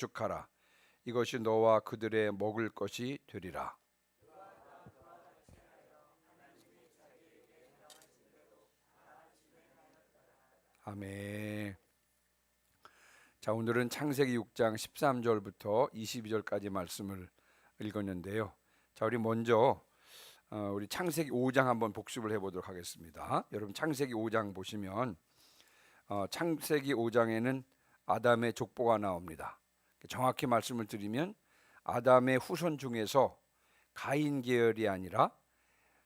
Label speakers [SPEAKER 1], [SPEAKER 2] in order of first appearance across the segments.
[SPEAKER 1] 축하라. 이것이 너와 그들의 먹을 것이 되리라. 아멘. 자, 오늘은 창세기 6장 13절부터 22절까지 말씀을 읽었는데요. 자, 우리 먼저 우리 창세기 5장 한번 복습을 해보도록 하겠습니다. 여러분 창세기 5장 보시면 창세기 5장에는 아담의 족보가 나옵니다. 정확히 말씀을 드리면 아담의 후손 중에서 가인 계열이 아니라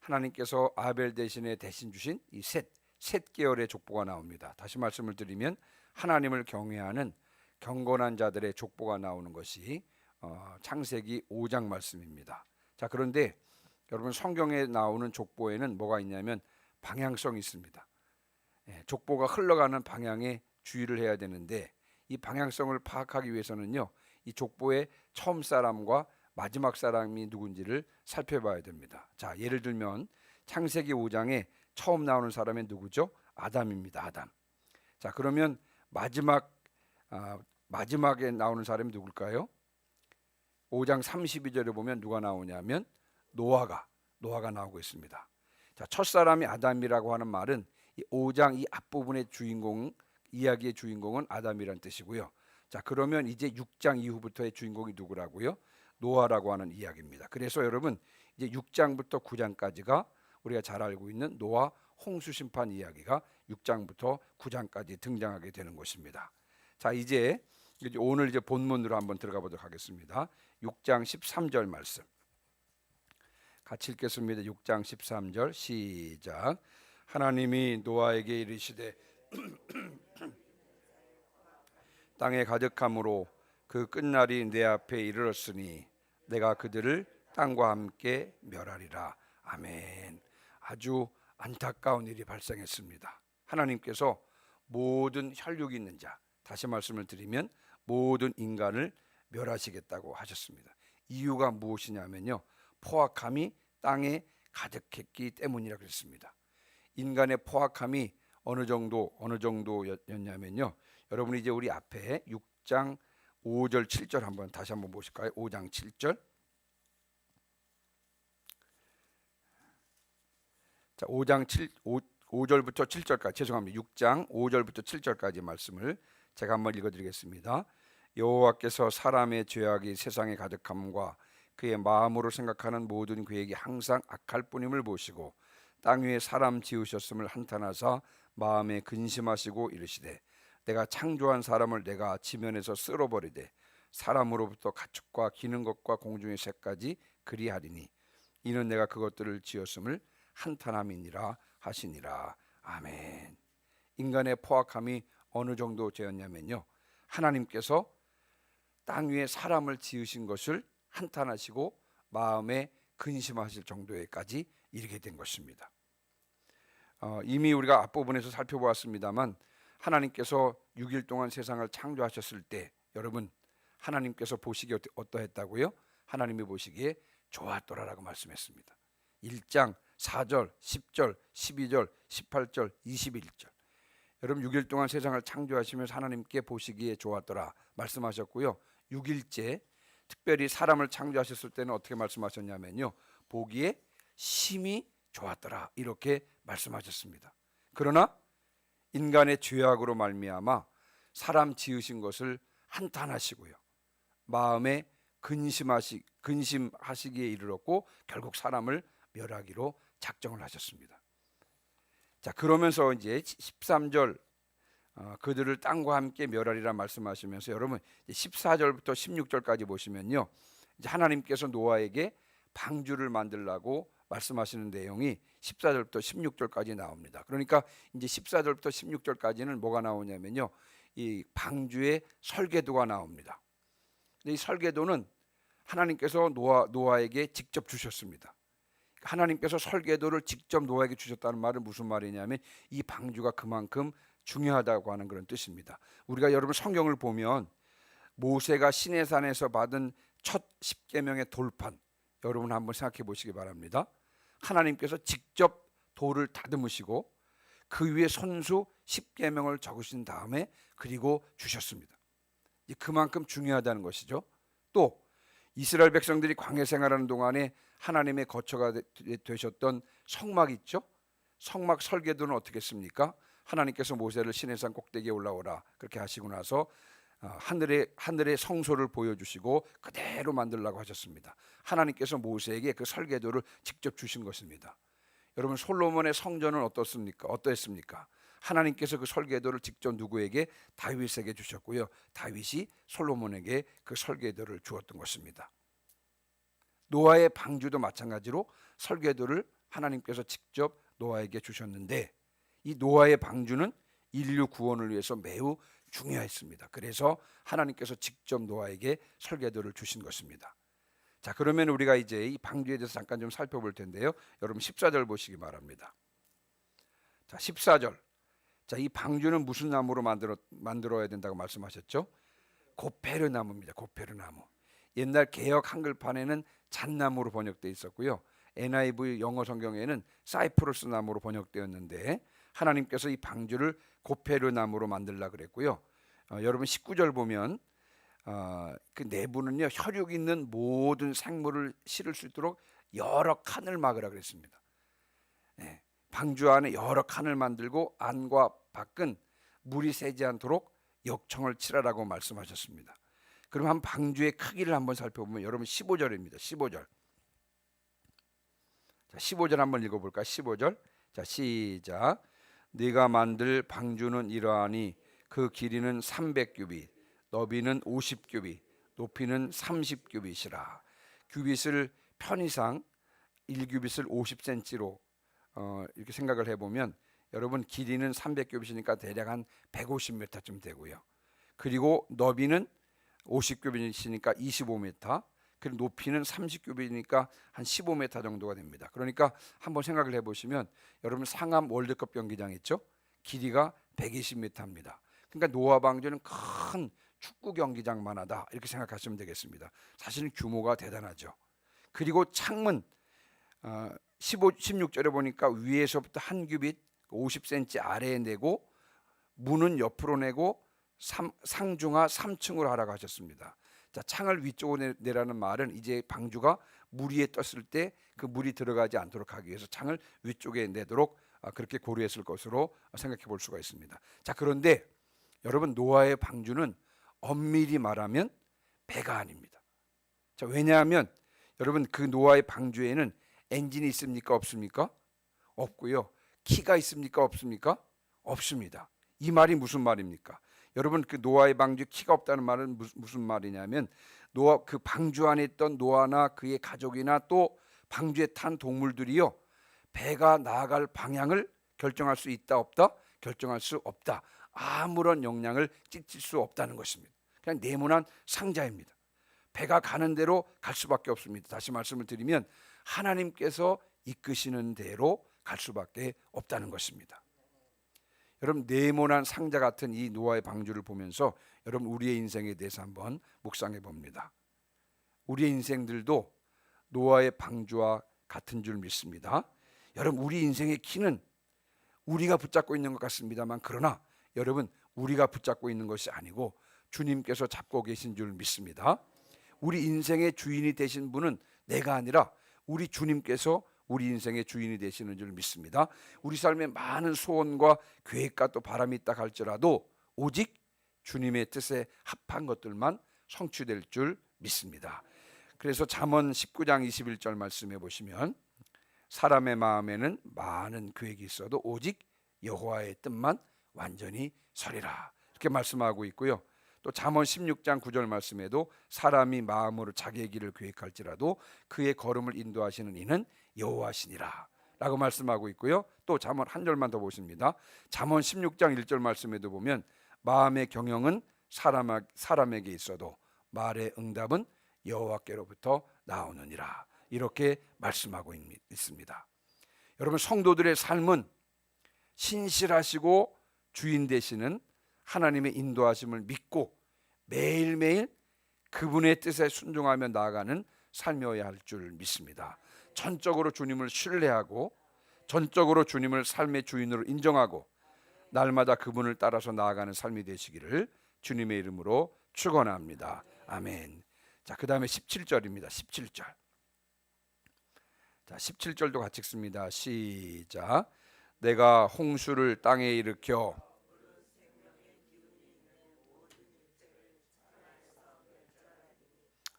[SPEAKER 1] 하나님께서 아벨 대신에 대신 주신 이 셋 계열의 족보가 나옵니다. 다시 말씀을 드리면 하나님을 경외하는 경건한 자들의 족보가 나오는 것이 창세기 5장 말씀입니다. 자, 그런데 여러분 성경에 나오는 족보에는 뭐가 있냐면 방향성이 있습니다. 족보가 흘러가는 방향에 주의를 해야 되는데 이 방향성을 파악하기 위해서는요, 이 족보의 처음 사람과 마지막 사람이 누군지를 살펴봐야 됩니다. 자, 예를 들면 창세기 5장에 처음 나오는 사람이 누구죠? 아담입니다. 아담. 자, 그러면 마지막에 나오는 사람이 누굴까요? 5장 32절에 보면 누가 나오냐면 노아가 나오고 있습니다. 자, 첫 사람이 아담이라고 하는 말은 이 5장 이 앞부분의 이야기의 주인공은 아담이란 뜻이고요. 자, 그러면 이제 6장 이후부터의 주인공이 누구라고요? 노아라고 하는 이야기입니다. 그래서 여러분 이제 6장부터 9장까지가 우리가 잘 알고 있는 노아 홍수 심판 이야기가 6장부터 9장까지 등장하게 되는 것입니다. 자, 이제 오늘 본문으로 한번 들어가 보도록 하겠습니다. 6장 13절 말씀 같이 읽겠습니다. 6장 13절 시작. 하나님이 노아에게 이르시되 땅에 가득함으로 그 끝날이 내 앞에 이르렀으니 내가 그들을 땅과 함께 멸하리라. 아멘. 아주 안타까운 일이 발생했습니다. 하나님께서 모든 혈육이 있는 자, 다시 말씀을 드리면 모든 인간을 멸하시겠다고 하셨습니다. 이유가 무엇이냐면요, 포악함이 땅에 가득했기 때문이라 그랬습니다. 인간의 포악함이 어느 정도였냐면요, 여러분이 이제 우리 앞에 6장 5절 7절 한번 다시 한번 보실까요? 5장 7절. 자, 5절부터 7절까지, 죄송합니다. 6장 5절부터 7절까지 말씀을 제가 한번 읽어드리겠습니다. 여호와께서 사람의 죄악이 세상에 가득함과 그의 마음으로 생각하는 모든 계획이 항상 악할 뿐임을 보시고 땅 위에 사람 지으셨음을 한탄하사 마음에 근심하시고 이르시되 내가 창조한 사람을 내가 지면에서 쓸어버리되 사람으로부터 가축과 기는 것과 공중의 새까지 그리하리니 이는 내가 그것들을 지었음을 한탄함이니라 하시니라. 아멘. 인간의 포악함이 어느 정도 되었냐면요, 하나님께서 땅 위에 사람을 지으신 것을 한탄하시고 마음에 근심하실 정도에까지 이르게 된 것입니다. 이미 우리가 앞부분에서 살펴보았습니다만 하나님께서 6일 동안 세상을 창조하셨을 때 여러분 하나님께서 보시기에 어떠했다고요? 하나님이 보시기에 좋았더라라고 말씀했습니다. 1장 4절, 10절, 12절, 18절, 21절. 여러분 6일 동안 세상을 창조하시면서 하나님께 보시기에 좋았더라 말씀하셨고요. 6일째 특별히 사람을 창조하셨을 때는 어떻게 말씀하셨냐면요, 보기에 심히 좋았더라 이렇게 말씀하셨습니다. 그러나 인간의 죄악으로 말미암아 사람 지으신 것을 한탄하시고요, 마음에 근심하시기에 이르렀고 결국 사람을 멸하기로 작정을 하셨습니다. 자, 그러면서 이제 13절 그들을 땅과 함께 멸하리라 말씀하시면서 여러분 14절부터 16절까지 보시면요, 이제 하나님께서 노아에게 방주를 만들라고 말씀하시는 내용이 14절부터 16절까지 나옵니다. 그러니까 이제 14절부터 16절까지는 뭐가 나오냐면요, 이 방주의 설계도가 나옵니다. 이 설계도는 하나님께서 노아에게 직접 주셨습니다. 하나님께서 설계도를 직접 노아에게 주셨다는 말은 무슨 말이냐면 이 방주가 그만큼 중요하다고 하는 그런 뜻입니다. 우리가 여러분 성경을 보면 모세가 시내산에서 받은 첫 십계명의 돌판, 여러분 한번 생각해 보시기 바랍니다. 하나님께서 직접 돌을 다듬으시고 그 위에 손수 십계명을 적으신 다음에 그리고 주셨습니다. 그만큼 중요하다는 것이죠. 또 이스라엘 백성들이 광야 생활하는 동안에 하나님의 거처가 되셨던 성막 있죠. 성막 설계도는 어떻게 했습니까? 하나님께서 모세를 시내산 꼭대기에 올라오라 그렇게 하시고 나서 하늘의 성소를 보여주시고 그대로 만들라고 하셨습니다. 하나님께서 모세에게 그 설계도를 직접 주신 것입니다. 여러분, 솔로몬의 성전은 어떻습니까? 어떠했습니까? 하나님께서 그 설계도를 직접 누구에게? 다윗에게 주셨고요. 다윗이 솔로몬에게 그 설계도를 주었던 것입니다. 노아의 방주도 마찬가지로 설계도를 하나님께서 직접 노아에게 주셨는데, 이 노아의 방주는 인류 구원을 위해서 매우 중요했습니다. 그래서 하나님께서 직접 노아에게 설계도를 주신 것입니다. 자, 그러면 우리가 이제 이 방주에 대해서 잠깐 좀 살펴볼 텐데요. 여러분 14절 보시기 바랍니다. 자, 14절. 자, 이 방주는 무슨 나무로 만들어야 된다고 말씀하셨죠? 고페르 나무입니다. 고페르 나무. 옛날 개역 한글판에는 잣나무로 번역되어 있었고요. NIV 영어 성경에는 사이프러스 나무로 번역되었는데, 하나님께서 이 방주를 고페르 나무로 만들라 그랬고요. 여러분 19절 보면 그 내부는요, 혈육 있는 모든 생물을 실을 수 있도록 여러 칸을 막으라 그랬습니다. 네, 방주 안에 여러 칸을 만들고 안과 밖은 물이 새지 않도록 역청을 칠하라고 말씀하셨습니다. 그럼 한 방주의 크기를 한번 살펴보면 여러분 15절입니다. 15절. 자, 15절 한번 읽어볼까요? 15절. 자, 시작. 네가 만들 방주는 이러하니 그 길이는 300규빗, 너비는 50규빗, 높이는 30규빗이라. 규빗을 편의상 1규빗을 50cm로 이렇게 생각을 해보면 여러분 길이는 300규빗이니까 대략 한 150m쯤 되고요. 그리고 너비는 50규빗이니까 25m, 그리고 높이는 30규빗이니까 한 15m 정도가 됩니다. 그러니까 한번 생각을 해보시면 여러분 상암 월드컵 경기장 있죠? 길이가 120m입니다. 그러니까 노아 방주는 큰 축구 경기장만 하다 이렇게 생각하시면 되겠습니다. 사실은 규모가 대단하죠. 그리고 창문 16절에 보니까 위에서부터 한 규빗 50cm 아래에 내고 문은 옆으로 내고 상중하 3층으로 하라고 하셨습니다. 자, 창을 위쪽으로 내라는 말은 이제 방주가 물 위에 떴을 때 그 물이 들어가지 않도록 하기 위해서 창을 위쪽에 내도록 그렇게 고려했을 것으로 생각해 볼 수가 있습니다. 자, 그런데 여러분 노아의 방주는 엄밀히 말하면 배가 아닙니다. 자, 왜냐하면 여러분 그 노아의 방주에는 엔진이 있습니까? 없습니까? 없고요. 키가 있습니까? 없습니까? 없습니다. 이 말이 무슨 말입니까? 여러분 그 노아의 방주 키가 없다는 말은 무슨 말이냐면 노아 그 방주 안에 있던 노아나 그의 가족이나 또 방주에 탄 동물들이요, 배가 나아갈 방향을 결정할 수 있다 없다? 결정할 수 없다. 아무런 영향을 끼칠 수 없다는 것입니다. 그냥 네모난 상자입니다. 배가 가는 대로 갈 수밖에 없습니다. 다시 말씀을 드리면 하나님께서 이끄시는 대로 갈 수밖에 없다는 것입니다. 여러분 네모난 상자 같은 이 노아의 방주를 보면서 여러분 우리의 인생에 대해서 한번 묵상해 봅니다. 우리의 인생들도 노아의 방주와 같은 줄 믿습니다. 여러분 우리 인생의 키는 우리가 붙잡고 있는 것 같습니다만, 그러나 여러분 우리가 붙잡고 있는 것이 아니고 주님께서 잡고 계신 줄 믿습니다. 우리 인생의 주인이 되신 분은 내가 아니라 우리 주님께서 우리 인생의 주인이 되시는 줄 믿습니다. 우리 삶에 많은 소원과 계획과 또 바람이 있다 할지라도 오직 주님의 뜻에 합한 것들만 성취될 줄 믿습니다. 그래서 잠언 19장 21절 말씀해 보시면 사람의 마음에는 많은 계획이 있어도 오직 여호와의 뜻만 완전히 서리라 이렇게 말씀하고 있고요. 또 잠언 16장 9절 말씀에도 사람이 마음으로 자기의 길을 계획할지라도 그의 걸음을 인도하시는 이는 여호와시니라 라고 말씀하고 있고요. 또 잠언 한 절만 더 보십니다. 잠언 16장 1절 말씀에도 보면 마음의 경영은 사람에게 있어도 말의 응답은 여호와께로부터 나오느니라 이렇게 말씀하고 있습니다. 여러분 성도들의 삶은 신실하시고 주인 되시는 하나님의 인도하심을 믿고 매일매일 그분의 뜻에 순종하며 나아가는 삶이어야 할 줄 믿습니다. 전적으로 주님을 신뢰하고 전적으로 주님을 삶의 주인으로 인정하고 날마다 그분을 따라서 나아가는 삶이 되시기를 주님의 이름으로 축원합니다. 아멘. 자, 그다음에 17절입니다. 17절. 자, 17절도 같이 읽습니다. 시작. 내가 홍수를 땅에 일으켜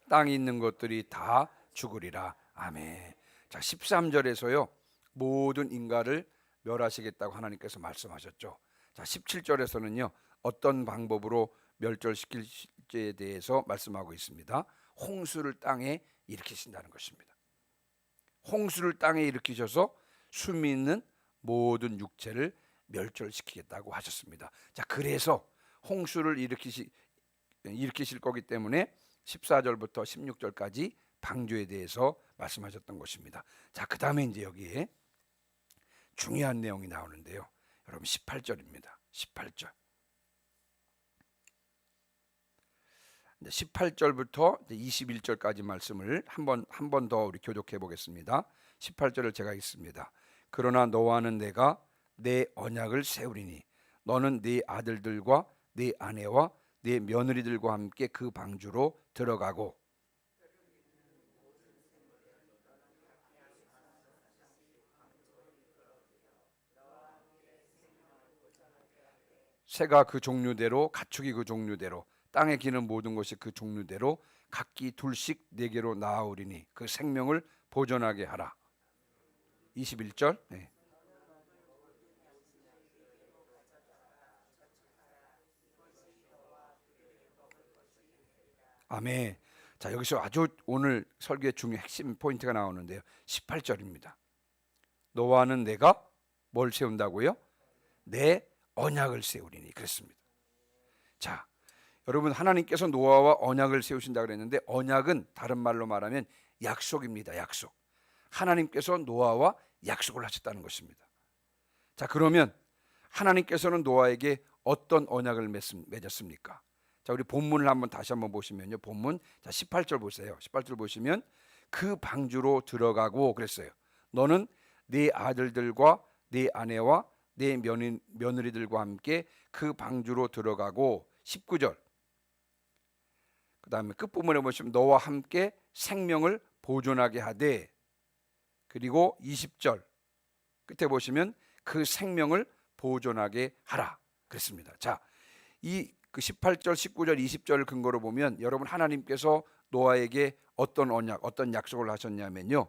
[SPEAKER 1] 땅에 있는 것들이 다 죽으리라. 아멘. 자, 13절에서요. 모든 인간을 멸하시겠다고 하나님께서 말씀하셨죠. 자, 17절에서는요. 어떤 방법으로 멸절시킬지에 대해서 말씀하고 있습니다. 홍수를 땅에 일으키신다는 것입니다. 홍수를 땅에 일으키셔서 숨이 있는 모든 육체를 멸절시키겠다고 하셨습니다. 자, 그래서 홍수를 일으키실 거기 때문에 14절부터 16절까지 방주에 대해서 말씀하셨던 것입니다. 자, 그 다음에 이제 여기에 중요한 내용이 나오는데요. 여러분 18절입니다. 18절. 18절부터 21절까지 말씀을 한 번 더 우리 교독해 보겠습니다. 18절을 제가 읽습니다. 그러나 너와는 내가 내 언약을 세우리니 너는 네 아들들과 네 아내와 네 며느리들과 함께 그 방주로 들어가고 새가 그 종류대로 가축이 그 종류대로 땅에 기는 모든 것이 그 종류대로 각기 둘씩 네게로 나아오리니 그 생명을 보존하게 하라. 21절. 네. 아멘. 자, 여기서 아주 오늘 설교의 중요한 핵심 포인트가 나오는데요. 18절입니다. 너와는 내가 뭘 세운다고요? 내 언약을 세우리니 그랬습니다. 자, 여러분 하나님께서 노아와 언약을 세우신다 그랬는데 언약은 다른 말로 말하면 약속입니다. 약속. 하나님께서 노아와 약속을 하셨다는 것입니다. 자, 그러면 하나님께서는 노아에게 어떤 언약을 맺었습니까? 자, 우리 본문을 다시 한번 보시면요. 본문 자 18절 보세요. 18절 보시면 그 방주로 들어가고 그랬어요. 너는 네 아들들과 네 아내와 네 며느리들과 함께 그 방주로 들어가고 19절. 그 다음에 끝부분에 보시면 너와 함께 생명을 보존하게 하되 그리고 20절 끝에 보시면 그 생명을 보존하게 하라 그랬습니다. 자, 이 그 18절, 19절, 20절을 근거로 보면 여러분 하나님께서 노아에게 어떤 언약, 어떤 약속을 하셨냐면요.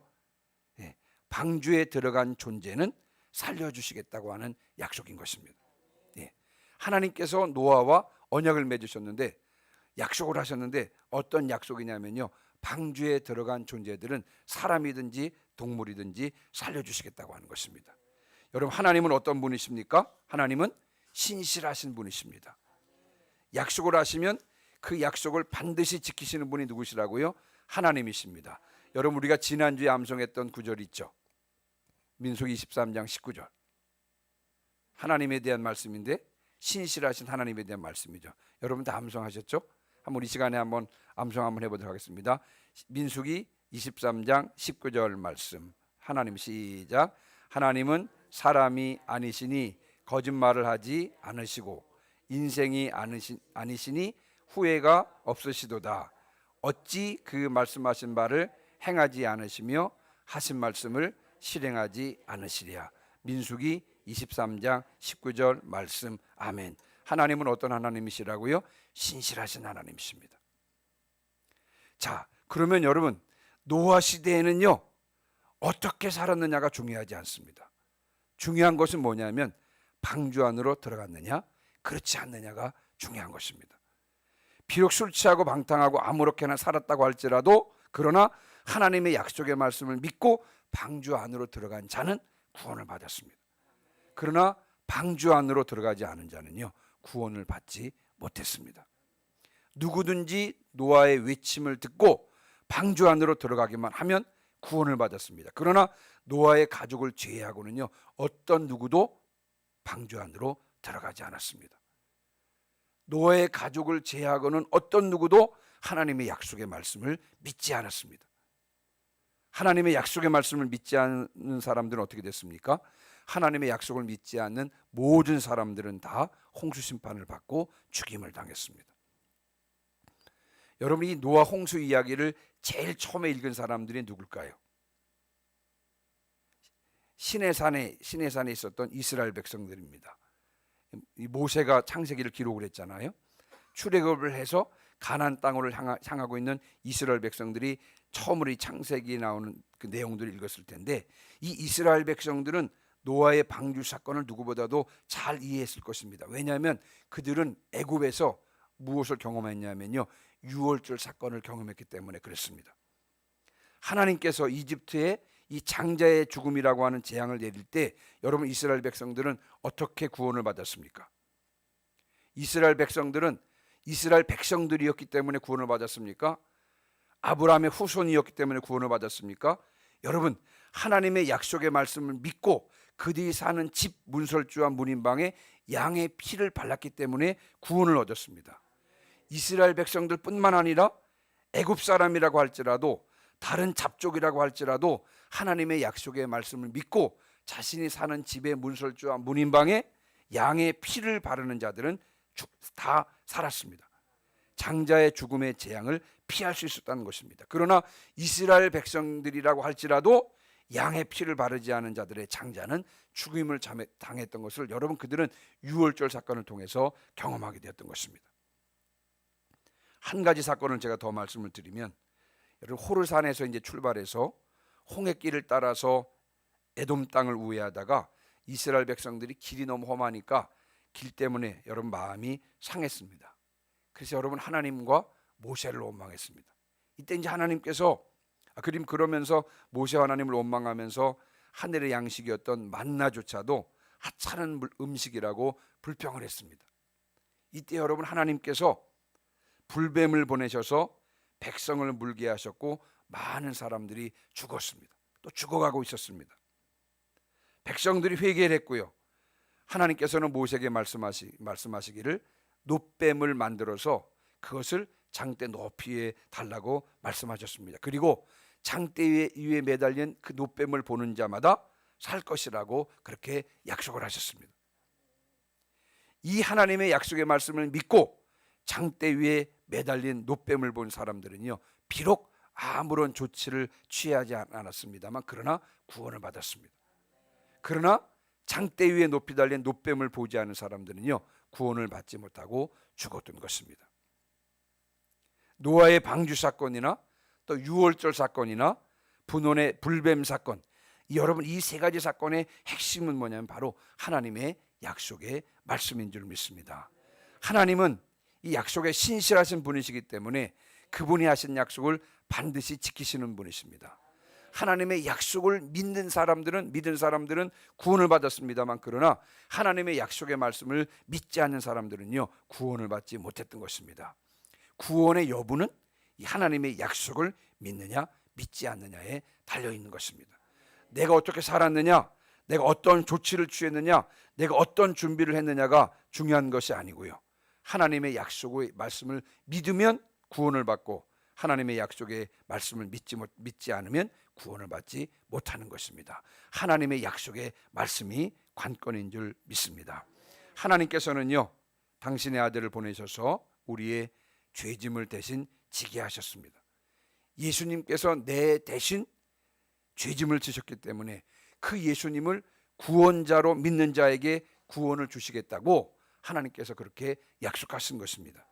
[SPEAKER 1] 방주에 들어간 존재는 살려주시겠다고 하는 약속인 것입니다. 하나님께서 노아와 언약을 맺으셨는데 약속을 하셨는데 어떤 약속이냐면요. 방주에 들어간 존재들은 사람이든지 동물이든지 살려주시겠다고 하는 것입니다. 여러분 하나님은 어떤 분이십니까? 하나님은 신실하신 분이십니다. 약속을 하시면 그 약속을 반드시 지키시는 분이 누구시라고요? 하나님이십니다. 여러분 우리가 지난주에 암송했던 구절이 있죠. 민수기 23장 19절. 하나님에 대한 말씀인데 신실하신 하나님에 대한 말씀이죠. 여러분 다 암송하셨죠? 한번 이 시간에 한번 암송 한번 해보도록 하겠습니다. 민수기 23장 19절 말씀. 하나님 시작. 하나님은 사람이 아니시니 거짓말을 하지 않으시고 인생이 아니시니 후회가 없으시도다. 어찌 그 말씀하신 바를 행하지 않으시며 하신 말씀을 실행하지 않으시랴. 민수기 23장 19절 말씀. 아멘. 하나님은 어떤 하나님이시라고요? 신실하신 하나님이십니다. 자, 그러면 여러분 노아 시대에는요 어떻게 살았느냐가 중요하지 않습니다. 중요한 것은 뭐냐면 방주 안으로 들어갔느냐 그렇지 않느냐가 중요한 것입니다. 비록 술 취하고 방탕하고 아무렇게나 살았다고 할지라도 그러나 하나님의 약속의 말씀을 믿고 방주 안으로 들어간 자는 구원을 받았습니다. 그러나 방주 안으로 들어가지 않은 자는요 구원을 받지 못했습니다. 누구든지 노아의 외침을 듣고 방주 안으로 들어가기만 하면 구원을 받았습니다. 그러나 노아의 가족을 제외하고는요 어떤 누구도 방주 안으로 들어가지 않았습니다. 노아의 가족을 제외하고는 어떤 누구도 하나님의 약속의 말씀을 믿지 않았습니다. 하나님의 약속의 말씀을 믿지 않는 사람들은 어떻게 됐습니까? 하나님의 약속을 믿지 않는 모든 사람들은 다 홍수 심판을 받고 죽임을 당했습니다. 여러분이 노아 홍수 이야기를 제일 처음에 읽은 사람들이 누굴까요? 시내산에 있었던 이스라엘 백성들입니다. 이 모세가 창세기를 기록을 했잖아요. 출애굽을 해서 가나안 땅으로 향하고 있는 이스라엘 백성들이 처음으로 이 창세기에 나오는 그 내용들을 읽었을 텐데, 이 이스라엘 백성들은 노아의 방주 사건을 누구보다도 잘 이해했을 것입니다. 왜냐하면 그들은 애굽에서 무엇을 경험했냐면요, 유월절 사건을 경험했기 때문에 그렇습니다. 하나님께서 이집트에 이 장자의 죽음이라고 하는 재앙을 내릴 때 여러분, 이스라엘 백성들은 어떻게 구원을 받았습니까? 이스라엘 백성들은 이스라엘 백성들이었기 때문에 구원을 받았습니까? 아브라함의 후손이었기 때문에 구원을 받았습니까? 여러분, 하나님의 약속의 말씀을 믿고 그들이 사는 집 문설주와 문인방에 양의 피를 발랐기 때문에 구원을 얻었습니다. 이스라엘 백성들뿐만 아니라 애굽 사람이라고 할지라도 다른 잡족이라고 할지라도 하나님의 약속의 말씀을 믿고 자신이 사는 집의 문설주와 문인방에 양의 피를 바르는 자들은 다 살았습니다. 장자의 죽음의 재앙을 피할 수 있었다는 것입니다. 그러나 이스라엘 백성들이라고 할지라도 양의 피를 바르지 않은 자들의 장자는 죽임을 당했던 것을 여러분, 그들은 유월절 사건을 통해서 경험하게 되었던 것입니다. 한 가지 사건을 제가 더 말씀을 드리면, 여러분, 호르산에서 이제 출발해서 홍해길을 따라서 에돔 땅을 우회하다가 이스라엘 백성들이 길이 너무 험하니까 길 때문에 여러분 마음이 상했습니다. 그래서 여러분, 하나님과 모세를 원망했습니다. 이때 이제 하나님께서 그러면서 모세와 하나님을 원망하면서 하늘의 양식이었던 만나조차도 하찮은 음식이라고 불평을 했습니다. 이때 여러분, 하나님께서 불뱀을 보내셔서 백성을 물게 하셨고 많은 사람들이 죽었습니다. 또 죽어가고 있었습니다. 백성들이 회개를 했고요, 하나님께서는 모세에게 말씀하시기를 놋뱀을 만들어서 그것을 장대 높이에 달라고 말씀하셨습니다. 그리고 장대 위에 매달린 그 놋뱀을 보는 자마다 살 것이라고 그렇게 약속을 하셨습니다. 이 하나님의 약속의 말씀을 믿고 장대 위에 매달린 놋뱀을 본 사람들은요, 비록 아무런 조치를 취하지 않았습니다만 그러나 구원을 받았습니다. 그러나 장대 위에 높이 달린 놋뱀을 보지 않은 사람들은요, 구원을 받지 못하고 죽었던 것입니다. 노아의 방주 사건이나 또 유월절 사건이나 분원의 불뱀 사건, 여러분, 이 세 가지 사건의 핵심은 뭐냐면 바로 하나님의 약속의 말씀인 줄 믿습니다. 하나님은 이 약속에 신실하신 분이시기 때문에 그분이 하신 약속을 반드시 지키시는 분이십니다. 하나님의 약속을 믿는 사람들은 구원을 받았습니다만 그러나 하나님의 약속의 말씀을 믿지 않는 사람들은요, 구원을 받지 못했던 것입니다. 구원의 여부는 이 하나님의 약속을 믿느냐 믿지 않느냐에 달려있는 것입니다. 내가 어떻게 살았느냐, 내가 어떤 조치를 취했느냐, 내가 어떤 준비를 했느냐가 중요한 것이 아니고요, 하나님의 약속의 말씀을 믿으면 구원을 받고 하나님의 약속의 말씀을 믿지 않으면 구원을 받지 못하는 것입니다. 하나님의 약속의 말씀이 관건인 줄 믿습니다. 하나님께서는요, 당신의 아들을 보내셔서 우리의 죄짐을 대신 지게 하셨습니다. 예수님께서 내 대신 죄짐을 지셨기 때문에 그 예수님을 구원자로 믿는 자에게 구원을 주시겠다고 하나님께서 그렇게 약속하신 것입니다.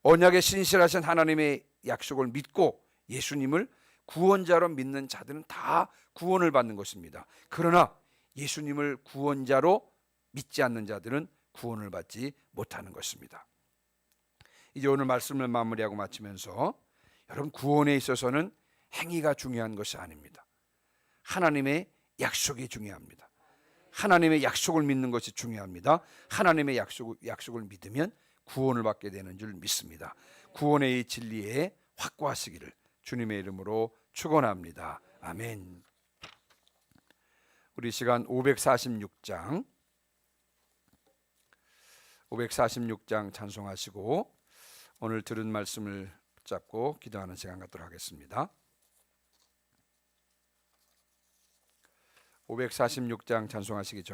[SPEAKER 1] 언약에 신실하신 하나님의 약속을 믿고 예수님을 구원자로 믿는 자들은 다 구원을 받는 것입니다. 그러나 예수님을 구원자로 믿지 않는 자들은 구원을 받지 못하는 것입니다. 이제 오늘 말씀을 마무리하고 마치면서, 여러분, 구원에 있어서는 행위가 중요한 것이 아닙니다. 하나님의 약속이 중요합니다. 하나님의 약속을 믿는 것이 중요합니다. 하나님의 약속을 믿으면 구원을 받게 되는 줄 믿습니다. 구원의 이 진리에 확고하시기를 주님의 이름으로 축원합니다. 아멘. 우리 시간 546장 찬송하시고 오늘 들은 말씀을 붙잡고 기도하는 시간 갖도록 하겠습니다. 546장 찬송하시기 전에